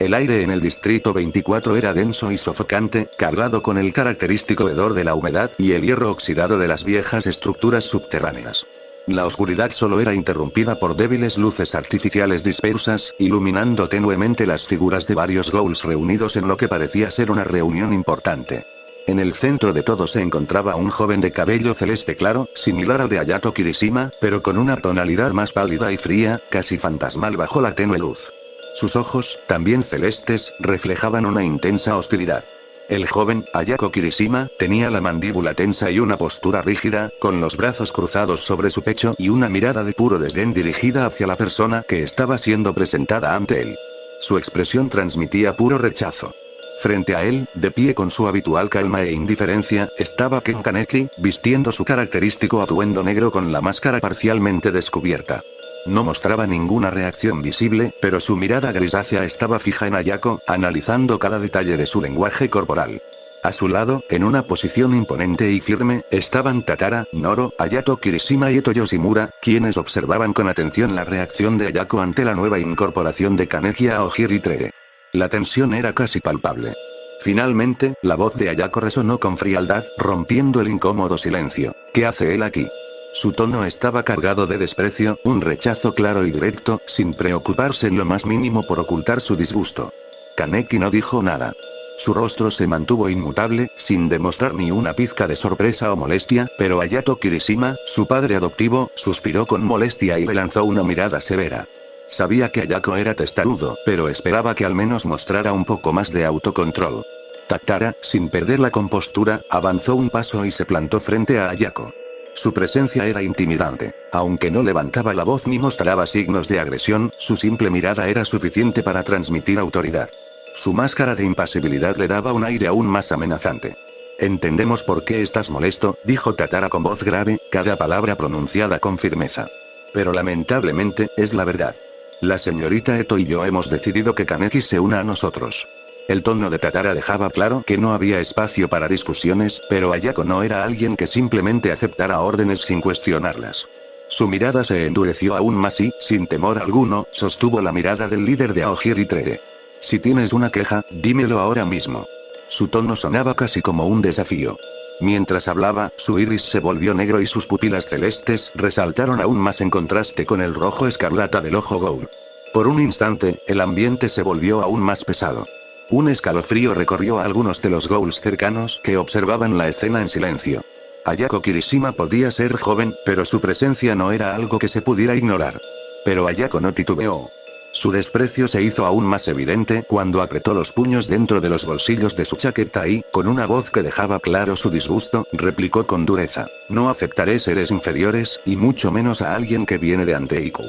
El aire en el distrito 24 era denso y sofocante, cargado con el característico hedor de la humedad y el hierro oxidado de las viejas estructuras subterráneas. La oscuridad solo era interrumpida por débiles luces artificiales dispersas, iluminando tenuemente las figuras de varios ghouls reunidos en lo que parecía ser una reunión importante. En el centro de todo se encontraba un joven de cabello celeste claro, similar al de Hayato Kirishima, pero con una tonalidad más pálida y fría, casi fantasmal bajo la tenue luz. Sus ojos, también celestes, reflejaban una intensa hostilidad. El joven, Ayako Kirishima, tenía la mandíbula tensa y una postura rígida, con los brazos cruzados sobre su pecho y una mirada de puro desdén dirigida hacia la persona que estaba siendo presentada ante él. Su expresión transmitía puro rechazo. Frente a él, de pie con su habitual calma e indiferencia, estaba Ken Kaneki, vistiendo su característico atuendo negro con la máscara parcialmente descubierta. No mostraba ninguna reacción visible, pero su mirada grisácea estaba fija en Ayako, analizando cada detalle de su lenguaje corporal. A su lado, en una posición imponente y firme, estaban Tatara, Noro, Hayato Kirishima y Eto Yoshimura, quienes observaban con atención la reacción de Ayako ante la nueva incorporación de Kaneki a Ojiri Tree. La tensión era casi palpable. Finalmente, la voz de Ayako resonó con frialdad, rompiendo el incómodo silencio. ¿Qué hace él aquí? Su tono estaba cargado de desprecio, un rechazo claro y directo, sin preocuparse en lo más mínimo por ocultar su disgusto. Kaneki no dijo nada. Su rostro se mantuvo inmutable, sin demostrar ni una pizca de sorpresa o molestia, pero Hayato Kirishima, su padre adoptivo, suspiró con molestia y le lanzó una mirada severa. Sabía que Ayako era testarudo, pero esperaba que al menos mostrara un poco más de autocontrol. Tatara, sin perder la compostura, avanzó un paso y se plantó frente a Ayako. Su presencia era intimidante. Aunque no levantaba la voz ni mostraba signos de agresión, su simple mirada era suficiente para transmitir autoridad. Su máscara de impasibilidad le daba un aire aún más amenazante. Entendemos por qué estás molesto, dijo Tatara con voz grave, cada palabra pronunciada con firmeza. Pero lamentablemente, es la verdad. La señorita Eto y yo hemos decidido que Kaneki se una a nosotros. El tono de Tatara dejaba claro que no había espacio para discusiones, pero Ayako no era alguien que simplemente aceptara órdenes sin cuestionarlas. Su mirada se endureció aún más y, sin temor alguno, sostuvo la mirada del líder de Aojiri Tree. Si tienes una queja, dímelo ahora mismo. Su tono sonaba casi como un desafío. Mientras hablaba, su iris se volvió negro y sus pupilas celestes resaltaron aún más en contraste con el rojo escarlata del ojo ghoul. Por un instante, el ambiente se volvió aún más pesado. Un escalofrío recorrió a algunos de los ghouls cercanos que observaban la escena en silencio. Ayako Kirishima podía ser joven, pero su presencia no era algo que se pudiera ignorar. Pero Ayako no titubeó. Su desprecio se hizo aún más evidente cuando apretó los puños dentro de los bolsillos de su chaqueta y, con una voz que dejaba claro su disgusto, replicó con dureza. No aceptaré seres inferiores, y mucho menos a alguien que viene de Anteiku.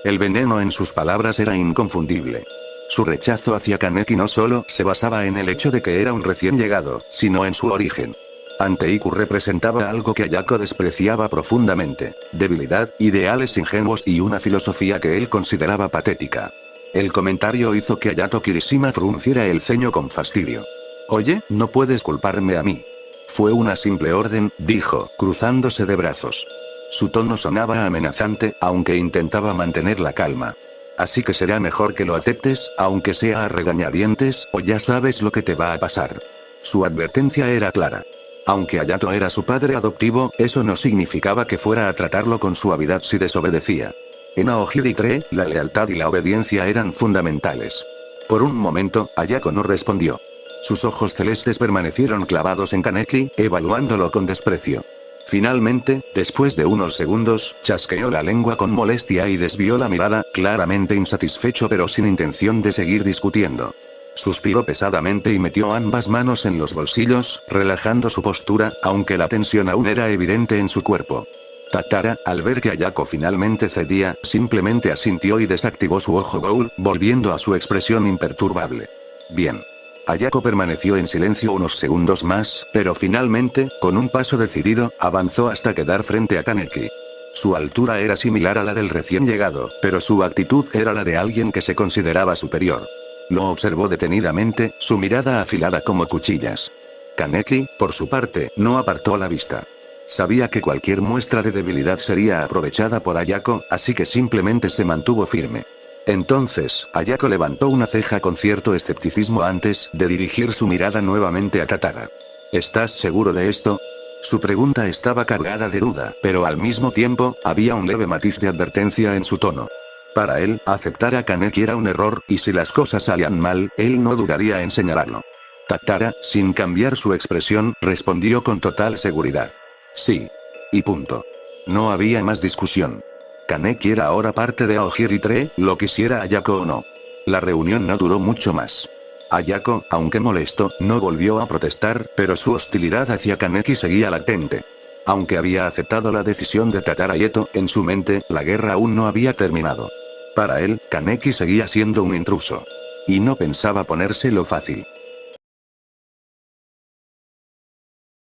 El veneno en sus palabras era inconfundible. Su rechazo hacia Kaneki no solo se basaba en el hecho de que era un recién llegado, sino en su origen. Anteiku representaba algo que Ayako despreciaba profundamente: debilidad, ideales ingenuos y una filosofía que él consideraba patética. El comentario hizo que Hayato Kirishima frunciera el ceño con fastidio. Oye, no puedes culparme a mí. Fue una simple orden, dijo, cruzándose de brazos. Su tono sonaba amenazante, aunque intentaba mantener la calma. Así que será mejor que lo aceptes, aunque sea a regañadientes, o ya sabes lo que te va a pasar. Su advertencia era clara. Aunque Hayato era su padre adoptivo, eso no significaba que fuera a tratarlo con suavidad si desobedecía. En Aojiri Tree, la lealtad y la obediencia eran fundamentales. Por un momento, Ayako no respondió. Sus ojos celestes permanecieron clavados en Kaneki, evaluándolo con desprecio. Finalmente, después de unos segundos, chasqueó la lengua con molestia y desvió la mirada, claramente insatisfecho pero sin intención de seguir discutiendo. Suspiró pesadamente y metió ambas manos en los bolsillos, relajando su postura, aunque la tensión aún era evidente en su cuerpo. Tatara, al ver que Ayako finalmente cedía, simplemente asintió y desactivó su ojo ghoul, volviendo a su expresión imperturbable. Bien. Ayako permaneció en silencio unos segundos más, pero finalmente, con un paso decidido, avanzó hasta quedar frente a Kaneki. Su altura era similar a la del recién llegado, pero su actitud era la de alguien que se consideraba superior. Lo observó detenidamente, su mirada afilada como cuchillas. Kaneki, por su parte, no apartó la vista. Sabía que cualquier muestra de debilidad sería aprovechada por Ayako, así que simplemente se mantuvo firme. Entonces, Ayako levantó una ceja con cierto escepticismo antes de dirigir su mirada nuevamente a Katara. ¿Estás seguro de esto? Su pregunta estaba cargada de duda, pero al mismo tiempo, había un leve matiz de advertencia en su tono. Para él, aceptar a Kaneki era un error, y si las cosas salían mal, él no dudaría en señalarlo. Katara, sin cambiar su expresión, respondió con total seguridad. Sí. Y punto. No había más discusión. Kaneki era ahora parte de Aogiri 3, lo quisiera Ayako o no. La reunión no duró mucho más. Ayako, aunque molesto, no volvió a protestar, pero su hostilidad hacia Kaneki seguía latente. Aunque había aceptado la decisión de Tatara Yeto, en su mente, la guerra aún no había terminado. Para él, Kaneki seguía siendo un intruso. Y no pensaba ponérselo fácil.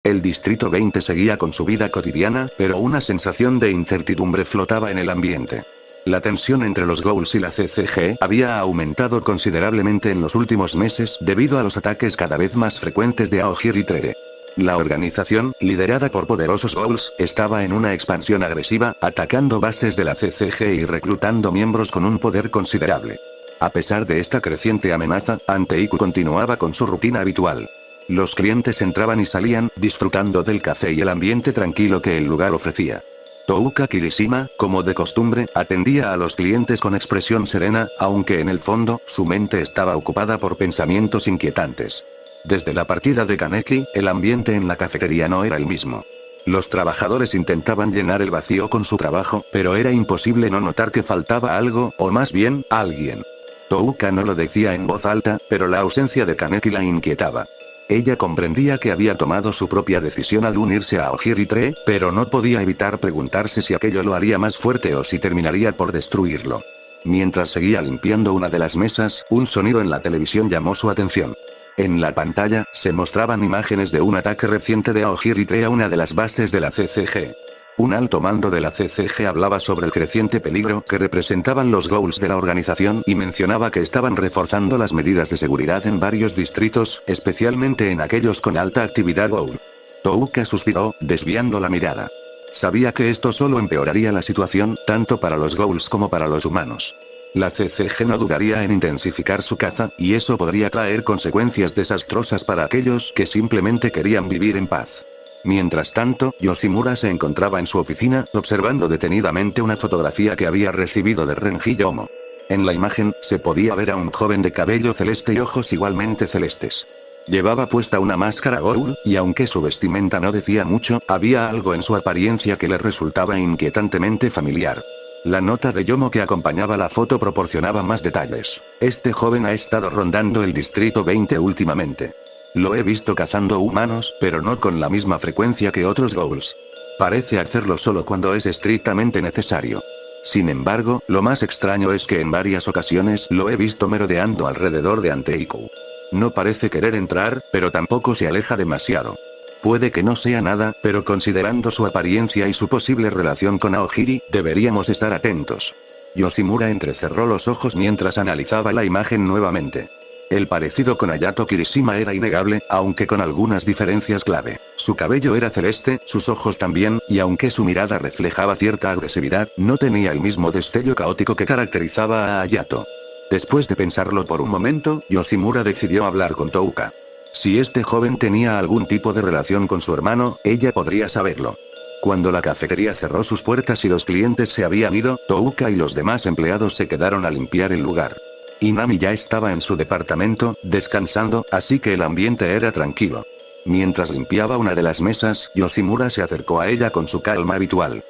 El Distrito 20 seguía con su vida cotidiana, pero una sensación de incertidumbre flotaba en el ambiente. La tensión entre los Ghouls y la CCG había aumentado considerablemente en los últimos meses debido a los ataques cada vez más frecuentes de Aogiri 3. La organización, liderada por poderosos Ghouls, estaba en una expansión agresiva, atacando bases de la CCG y reclutando miembros con un poder considerable. A pesar de esta creciente amenaza, Anteiku continuaba con su rutina habitual. Los clientes entraban y salían, disfrutando del café y el ambiente tranquilo que el lugar ofrecía. Touka Kirishima, como de costumbre, atendía a los clientes con expresión serena, aunque en el fondo, su mente estaba ocupada por pensamientos inquietantes. Desde la partida de Kaneki, el ambiente en la cafetería no era el mismo. Los trabajadores intentaban llenar el vacío con su trabajo, pero era imposible no notar que faltaba algo, o más bien, alguien. Touka no lo decía en voz alta, pero la ausencia de Kaneki la inquietaba. Ella comprendía que había tomado su propia decisión al unirse a Aogiri 3, pero no podía evitar preguntarse si aquello lo haría más fuerte o si terminaría por destruirlo. Mientras seguía limpiando una de las mesas, un sonido en la televisión llamó su atención. En la pantalla, se mostraban imágenes de un ataque reciente de Aogiri 3 a una de las bases de la CCG. Un alto mando de la CCG hablaba sobre el creciente peligro que representaban los Ghouls de la organización y mencionaba que estaban reforzando las medidas de seguridad en varios distritos, especialmente en aquellos con alta actividad Ghoul. Touka suspiró, desviando la mirada. Sabía que esto solo empeoraría la situación, tanto para los Ghouls como para los humanos. La CCG no dudaría en intensificar su caza, y eso podría traer consecuencias desastrosas para aquellos que simplemente querían vivir en paz. Mientras tanto, Yoshimura se encontraba en su oficina, observando detenidamente una fotografía que había recibido de Renji Yomo. En la imagen, se podía ver a un joven de cabello celeste y ojos igualmente celestes. Llevaba puesta una máscara Ghoul, y aunque su vestimenta no decía mucho, había algo en su apariencia que le resultaba inquietantemente familiar. La nota de Yomo que acompañaba la foto proporcionaba más detalles. Este joven ha estado rondando el Distrito 20 últimamente. Lo he visto cazando humanos, pero no con la misma frecuencia que otros Ghouls. Parece hacerlo solo cuando es estrictamente necesario. Sin embargo, lo más extraño es que en varias ocasiones lo he visto merodeando alrededor de Anteiku. No parece querer entrar, pero tampoco se aleja demasiado. Puede que no sea nada, pero considerando su apariencia y su posible relación con Aogiri, deberíamos estar atentos. Yoshimura entrecerró los ojos mientras analizaba la imagen nuevamente. El parecido con Hayato Kirishima era innegable, aunque con algunas diferencias clave. Su cabello era celeste, sus ojos también, y aunque su mirada reflejaba cierta agresividad, no tenía el mismo destello caótico que caracterizaba a Hayato. Después de pensarlo por un momento, Yoshimura decidió hablar con Touka. Si este joven tenía algún tipo de relación con su hermano, ella podría saberlo. Cuando la cafetería cerró sus puertas y los clientes se habían ido, Touka y los demás empleados se quedaron a limpiar el lugar. Inami ya estaba en su departamento, descansando, así que el ambiente era tranquilo. Mientras limpiaba una de las mesas, Yoshimura se acercó a ella con su calma habitual.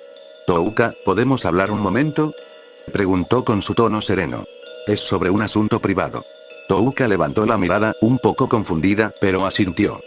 «Touka, ¿podemos hablar un momento?», preguntó con su tono sereno. «Es sobre un asunto privado». Touka levantó la mirada, un poco confundida, pero asintió.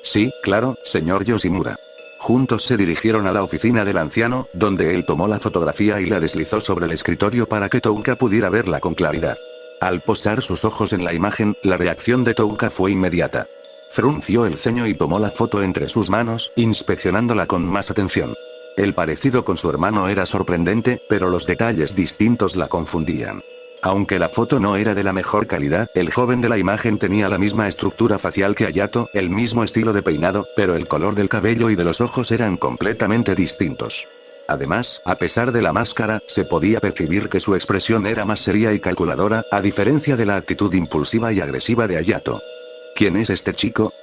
«Sí, claro, señor Yoshimura». Juntos se dirigieron a la oficina del anciano, donde él tomó la fotografía y la deslizó sobre el escritorio para que Touka pudiera verla con claridad. Al posar sus ojos en la imagen, la reacción de Touka fue inmediata. Frunció el ceño y tomó la foto entre sus manos, inspeccionándola con más atención. El parecido con su hermano era sorprendente, pero los detalles distintos la confundían. Aunque la foto no era de la mejor calidad, el joven de la imagen tenía la misma estructura facial que Hayato, el mismo estilo de peinado, pero el color del cabello y de los ojos eran completamente distintos. Además, a pesar de la máscara, se podía percibir que su expresión era más seria y calculadora, a diferencia de la actitud impulsiva y agresiva de Hayato. ¿Quién es este chico?,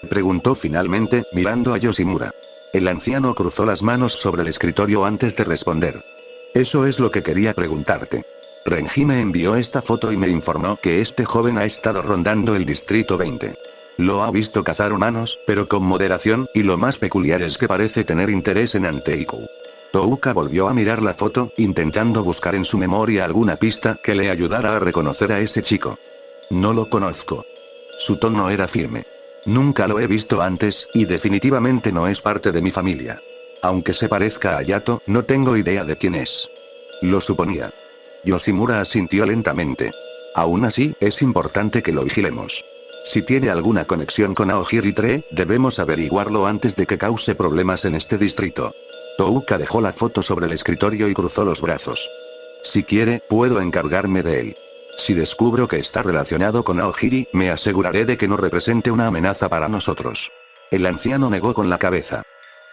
preguntó finalmente, mirando a Yoshimura. El anciano cruzó las manos sobre el escritorio antes de responder. Eso es lo que quería preguntarte. Renji me envió esta foto y me informó que este joven ha estado rondando el distrito 20. Lo ha visto cazar humanos, pero con moderación, y lo más peculiar es que parece tener interés en Anteiku. Touka volvió a mirar la foto, intentando buscar en su memoria alguna pista que le ayudara a reconocer a ese chico. No lo conozco. Su tono era firme. Nunca lo he visto antes, y definitivamente no es parte de mi familia. Aunque se parezca a Hayato, no tengo idea de quién es. Lo suponía. Yoshimura asintió lentamente. Aún así, es importante que lo vigilemos. Si tiene alguna conexión con Aogiri 3, debemos averiguarlo antes de que cause problemas en este distrito. Touka dejó la foto sobre el escritorio y cruzó los brazos. Si quiere, puedo encargarme de él. Si descubro que está relacionado con Aogiri, me aseguraré de que no represente una amenaza para nosotros. El anciano negó con la cabeza.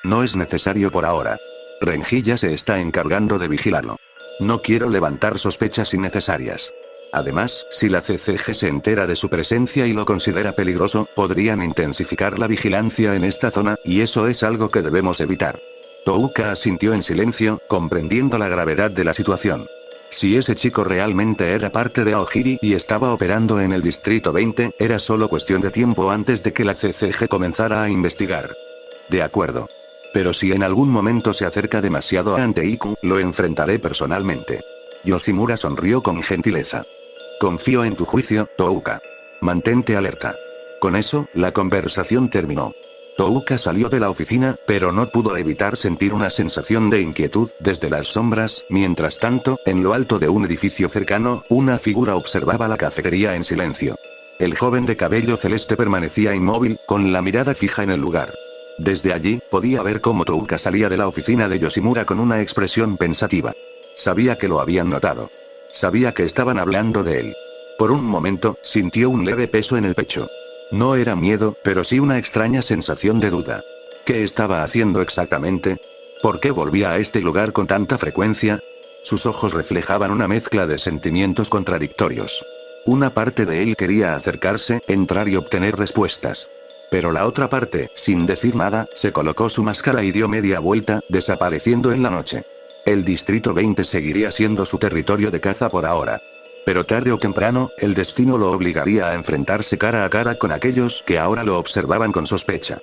No es necesario por ahora. Renji ya se está encargando de vigilarlo. No quiero levantar sospechas innecesarias. Además, si la CCG se entera de su presencia y lo considera peligroso, podrían intensificar la vigilancia en esta zona, y eso es algo que debemos evitar. Touka asintió en silencio, comprendiendo la gravedad de la situación. Si ese chico realmente era parte de Aogiri y estaba operando en el distrito 20, era solo cuestión de tiempo antes de que la CCG comenzara a investigar. De acuerdo. Pero si en algún momento se acerca demasiado a Anteiku, lo enfrentaré personalmente. Yoshimura sonrió con gentileza. Confío en tu juicio, Touka. Mantente alerta. Con eso, la conversación terminó. Touka salió de la oficina, pero no pudo evitar sentir una sensación de inquietud desde las sombras. Mientras tanto, en lo alto de un edificio cercano, una figura observaba la cafetería en silencio. El joven de cabello celeste permanecía inmóvil, con la mirada fija en el lugar. Desde allí, podía ver cómo Touka salía de la oficina de Yoshimura con una expresión pensativa. Sabía que lo habían notado. Sabía que estaban hablando de él. Por un momento, sintió un leve peso en el pecho. No era miedo, pero sí una extraña sensación de duda. ¿Qué estaba haciendo exactamente? ¿Por qué volvía a este lugar con tanta frecuencia? Sus ojos reflejaban una mezcla de sentimientos contradictorios. Una parte de él quería acercarse, entrar y obtener respuestas. Pero la otra parte, sin decir nada, se colocó su máscara y dio media vuelta, desapareciendo en la noche. El distrito 20 seguiría siendo su territorio de caza por ahora. Pero tarde o temprano, el destino lo obligaría a enfrentarse cara a cara con aquellos que ahora lo observaban con sospecha.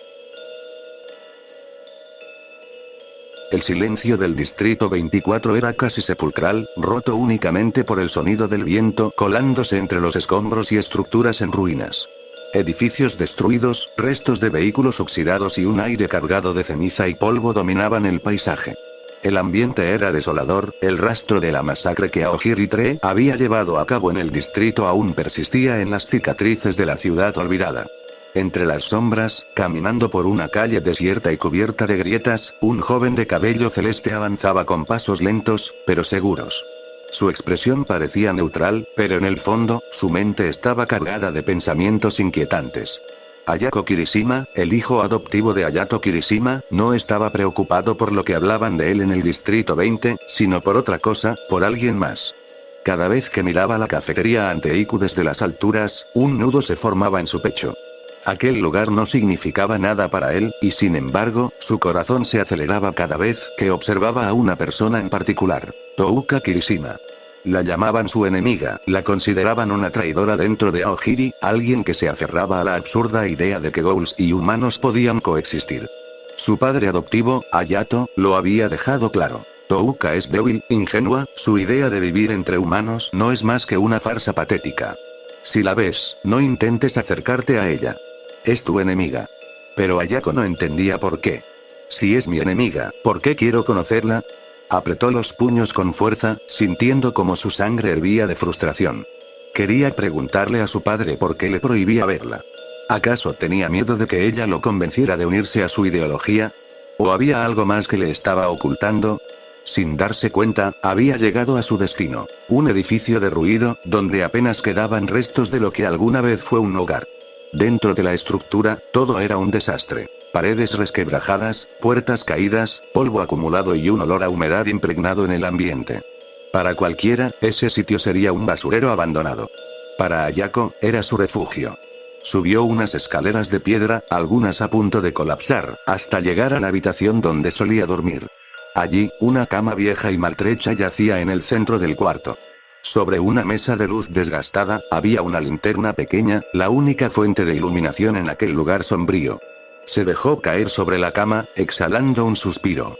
El silencio del distrito 24 era casi sepulcral, roto únicamente por el sonido del viento colándose entre los escombros y estructuras en ruinas. Edificios destruidos, restos de vehículos oxidados y un aire cargado de ceniza y polvo dominaban el paisaje. El ambiente era desolador, el rastro de la masacre que Aogiri 3 había llevado a cabo en el distrito aún persistía en las cicatrices de la ciudad olvidada. Entre las sombras, caminando por una calle desierta y cubierta de grietas, un joven de cabello celeste avanzaba con pasos lentos, pero seguros. Su expresión parecía neutral, pero en el fondo, su mente estaba cargada de pensamientos inquietantes. Ayako Kirishima, el hijo adoptivo de Hayato Kirishima, no estaba preocupado por lo que hablaban de él en el distrito 20, sino por otra cosa, por alguien más. Cada vez que miraba la cafetería Anteiku desde las alturas, un nudo se formaba en su pecho. Aquel lugar no significaba nada para él, y sin embargo, su corazón se aceleraba cada vez que observaba a una persona en particular, Touka Kirishima. La llamaban su enemiga, la consideraban una traidora dentro de Aogiri, alguien que se aferraba a la absurda idea de que ghouls y humanos podían coexistir. Su padre adoptivo, Hayato, lo había dejado claro. Touka es débil, ingenua, su idea de vivir entre humanos no es más que una farsa patética. Si la ves, no intentes acercarte a ella. Es tu enemiga. Pero Ayako no entendía por qué. Si es mi enemiga, ¿por qué quiero conocerla? Apretó los puños con fuerza, sintiendo como su sangre hervía de frustración. Quería preguntarle a su padre por qué le prohibía verla. ¿Acaso tenía miedo de que ella lo convenciera de unirse a su ideología? ¿O había algo más que le estaba ocultando? Sin darse cuenta, había llegado a su destino. Un edificio derruido, donde apenas quedaban restos de lo que alguna vez fue un hogar. Dentro de la estructura, todo era un desastre. Paredes resquebrajadas, puertas caídas, polvo acumulado y un olor a humedad impregnado en el ambiente. Para cualquiera, ese sitio sería un basurero abandonado. Para Ayako, era su refugio. Subió unas escaleras de piedra, algunas a punto de colapsar, hasta llegar a la habitación donde solía dormir. Allí, una cama vieja y maltrecha yacía en el centro del cuarto. Sobre una mesa de luz desgastada, había una linterna pequeña, la única fuente de iluminación en aquel lugar sombrío. Se dejó caer sobre la cama, exhalando un suspiro.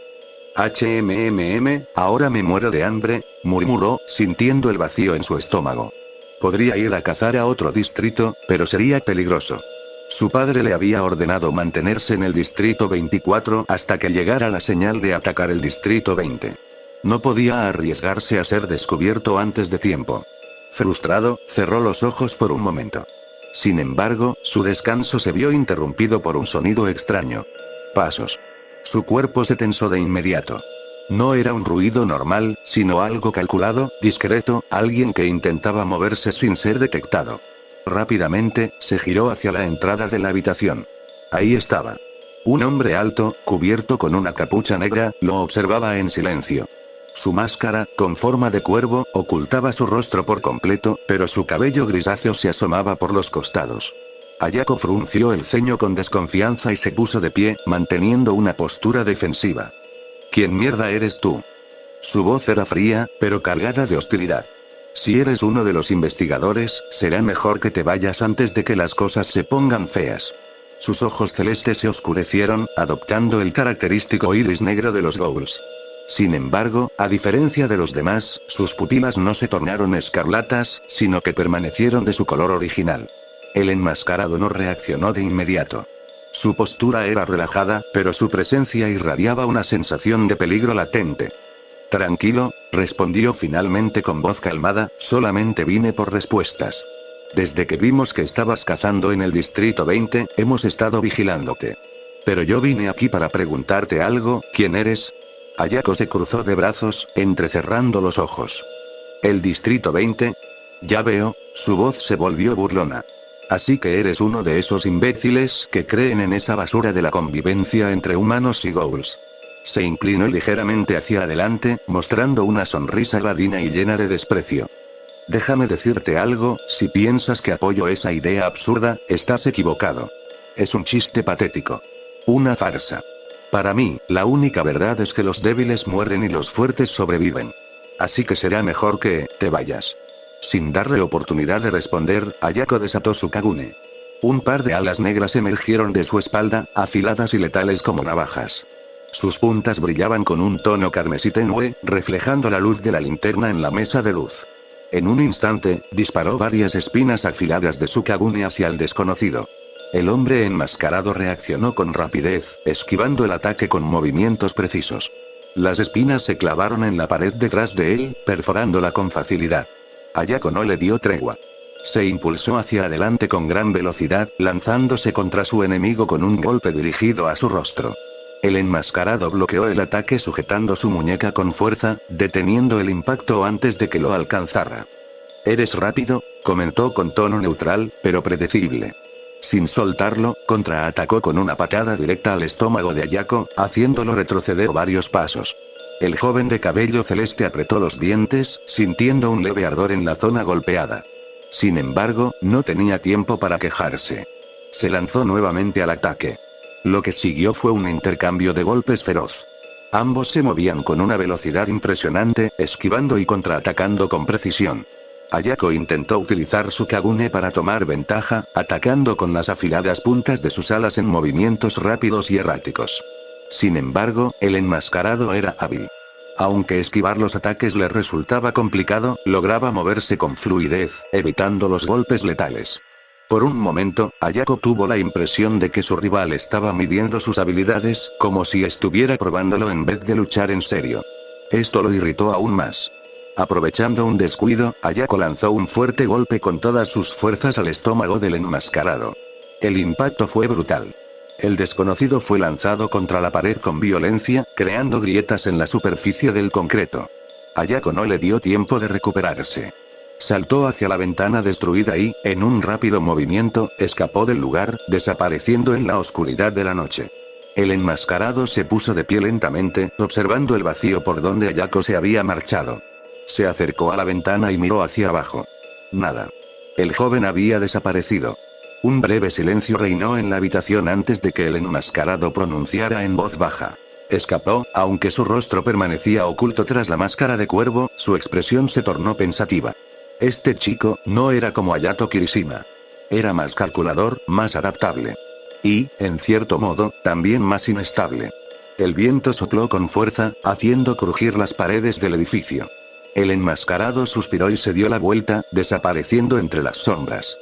Ahora me muero de hambre, murmuró, sintiendo el vacío en su estómago. Podría ir a cazar a otro distrito, pero sería peligroso. Su padre le había ordenado mantenerse en el distrito 24 hasta que llegara la señal de atacar el distrito 20. No podía arriesgarse a ser descubierto antes de tiempo. Frustrado, cerró los ojos por un momento. Sin embargo, su descanso se vio interrumpido por un sonido extraño. Pasos. Su cuerpo se tensó de inmediato. No era un ruido normal, sino algo calculado, discreto, alguien que intentaba moverse sin ser detectado. Rápidamente, se giró hacia la entrada de la habitación. Ahí estaba. Un hombre alto, cubierto con una capucha negra, lo observaba en silencio. Su máscara, con forma de cuervo, ocultaba su rostro por completo, pero su cabello grisáceo se asomaba por los costados. Ayako frunció el ceño con desconfianza y se puso de pie, manteniendo una postura defensiva. ¿Quién mierda eres tú? Su voz era fría, pero cargada de hostilidad. Si eres uno de los investigadores, será mejor que te vayas antes de que las cosas se pongan feas. Sus ojos celestes se oscurecieron, adoptando el característico iris negro de los ghouls. Sin embargo, a diferencia de los demás, sus pupilas no se tornaron escarlatas, sino que permanecieron de su color original. El enmascarado no reaccionó de inmediato. Su postura era relajada, pero su presencia irradiaba una sensación de peligro latente. Tranquilo, respondió finalmente con voz calmada, solamente vine por respuestas. Desde que vimos que estabas cazando en el distrito 20, hemos estado vigilándote. Pero yo vine aquí para preguntarte algo, ¿quién eres? Ayako se cruzó de brazos, entrecerrando los ojos. ¿El distrito 20? Ya veo, su voz se volvió burlona. Así que eres uno de esos imbéciles que creen en esa basura de la convivencia entre humanos y ghouls. Se inclinó ligeramente hacia adelante, mostrando una sonrisa ladina y llena de desprecio. Déjame decirte algo, si piensas que apoyo esa idea absurda, estás equivocado. Es un chiste patético. Una farsa. Para mí, la única verdad es que los débiles mueren y los fuertes sobreviven. Así que será mejor que te vayas. Sin darle oportunidad de responder, Ayako desató su kagune. Un par de alas negras emergieron de su espalda, afiladas y letales como navajas. Sus puntas brillaban con un tono carmesí tenue, reflejando la luz de la linterna en la mesa de luz. En un instante, disparó varias espinas afiladas de su kagune hacia el desconocido. El hombre enmascarado reaccionó con rapidez, esquivando el ataque con movimientos precisos. Las espinas se clavaron en la pared detrás de él, perforándola con facilidad. Ayako no le dio tregua. Se impulsó hacia adelante con gran velocidad, lanzándose contra su enemigo con un golpe dirigido a su rostro. El enmascarado bloqueó el ataque sujetando su muñeca con fuerza, deteniendo el impacto antes de que lo alcanzara. «Eres rápido», comentó con tono neutral, pero predecible. Sin soltarlo, contraatacó con una patada directa al estómago de Ayako, haciéndolo retroceder varios pasos. El joven de cabello celeste apretó los dientes, sintiendo un leve ardor en la zona golpeada. Sin embargo, no tenía tiempo para quejarse. Se lanzó nuevamente al ataque. Lo que siguió fue un intercambio de golpes feroz. Ambos se movían con una velocidad impresionante, esquivando y contraatacando con precisión. Ayako intentó utilizar su kagune para tomar ventaja, atacando con las afiladas puntas de sus alas en movimientos rápidos y erráticos. Sin embargo, el enmascarado era hábil. Aunque esquivar los ataques le resultaba complicado, lograba moverse con fluidez, evitando los golpes letales. Por un momento, Ayako tuvo la impresión de que su rival estaba midiendo sus habilidades, como si estuviera probándolo en vez de luchar en serio. Esto lo irritó aún más. Aprovechando un descuido, Ayako lanzó un fuerte golpe con todas sus fuerzas al estómago del enmascarado. El impacto fue brutal. El desconocido fue lanzado contra la pared con violencia, creando grietas en la superficie del concreto. Ayako no le dio tiempo de recuperarse. Saltó hacia la ventana destruida y, en un rápido movimiento, escapó del lugar, desapareciendo en la oscuridad de la noche. El enmascarado se puso de pie lentamente, observando el vacío por donde Ayako se había marchado. Se acercó a la ventana y miró hacia abajo. Nada. El joven había desaparecido. Un breve silencio reinó en la habitación antes de que el enmascarado pronunciara en voz baja. Escapó, aunque su rostro permanecía oculto tras la máscara de cuervo, su expresión se tornó pensativa. Este chico no era como Hayato Kirishima. Era más calculador, más adaptable. Y, en cierto modo, también más inestable. El viento sopló con fuerza, haciendo crujir las paredes del edificio. El enmascarado suspiró y se dio la vuelta, desapareciendo entre las sombras.